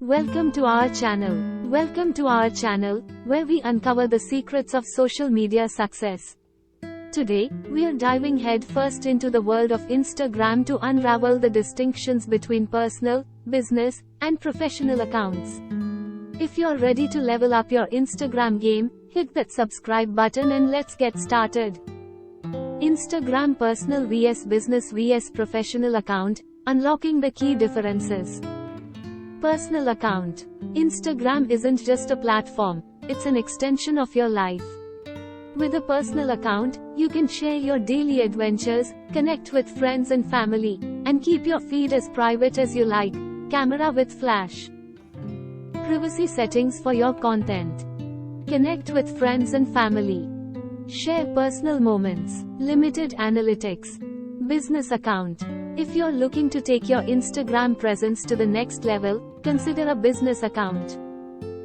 Welcome to our channel. Welcome to our channel, where we uncover the secrets of social media success. Today, we are diving headfirst into the world of Instagram to unravel the distinctions between personal, business, and professional accounts. If you're ready to level up your Instagram game, hit that subscribe button and let's get started. Instagram personal vs business vs professional account, unlocking the key differences. Personal account. Instagram isn't just a platform, it's an extension of your life. With a personal account, you can share your daily adventures, connect with friends and family, and keep your feed as private as you like. Camera with flash. Privacy settings for your content. Connect with friends and family. Share personal moments. Limited analytics. Business account. If you're looking to take your Instagram presence to the next level, consider a business account.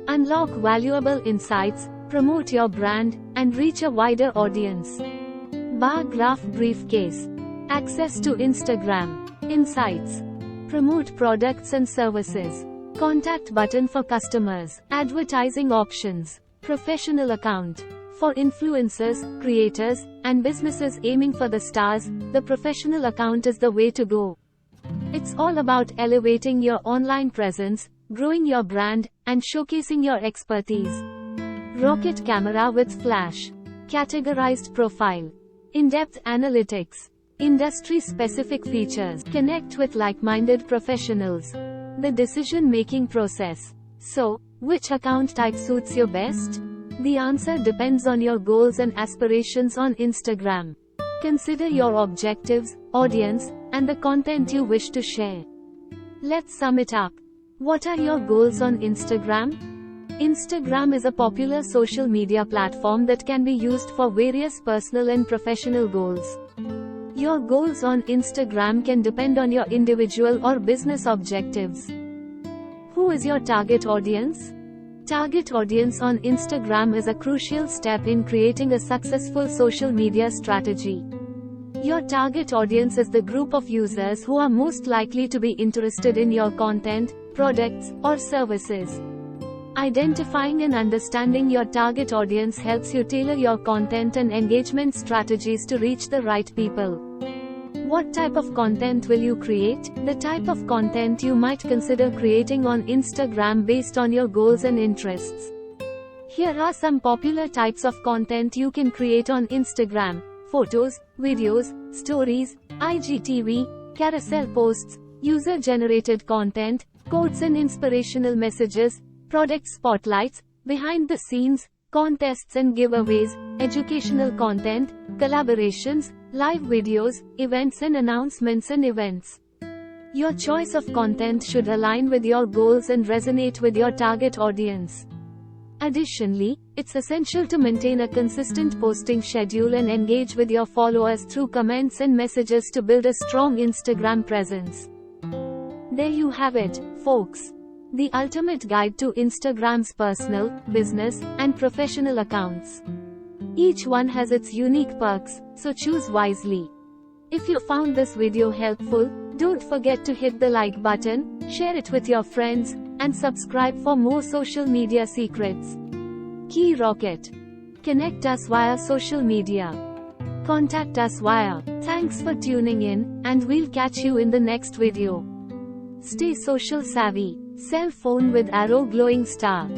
Unlock valuable insights, promote your brand, and reach a wider audience. Bar graph briefcase. Access to Instagram. Insights. Promote products and services. Contact button for customers. Advertising options. Professional account. For influencers, creators, and businesses aiming for the stars, the professional account is the way to go. It's all about elevating your online presence, growing your brand, and showcasing your expertise. Rocket camera with flash. Categorized profile. In-depth analytics. Industry-specific features. Connect with like-minded professionals. The decision-making process. So, which account type suits you best? The answer depends on your goals and aspirations on Instagram. Consider your objectives, audience, and the content you wish to share. Let's sum it up. What are your goals on Instagram? Instagram is a popular social media platform that can be used for various personal and professional goals. Your goals on Instagram can depend on your individual or business objectives. Who is your target audience? Target audience on Instagram is a crucial step in creating a successful social media strategy. Your target audience is the group of users who are most likely to be interested in your content, products, or services. Identifying and understanding your target audience helps you tailor your content and engagement strategies to reach the right people. What type of content will you create? The type of content you might consider creating on Instagram based on your goals and interests. Here are some popular types of content you can create on Instagram: photos, videos, stories, IGTV, carousel posts, user-generated content, quotes and inspirational messages, product spotlights, behind the scenes, contests and giveaways, educational content, collaborations, live videos, events and announcements and events. Your choice of content should align with your goals and resonate with your target audience. Additionally, it's essential to maintain a consistent posting schedule and engage with your followers through comments and messages to build a strong Instagram presence. There you have it, folks. The ultimate guide to Instagram's personal, business, and professional accounts. Each one has its unique perks, so choose wisely. If you found this video helpful, don't forget to hit the like button, share it with your friends, and subscribe for more social media secrets. Key Rocket. Connect us via social media. Contact us via. Thanks for tuning in, and we'll catch you in the next video. Stay social savvy. Cell phone with arrow glowing star.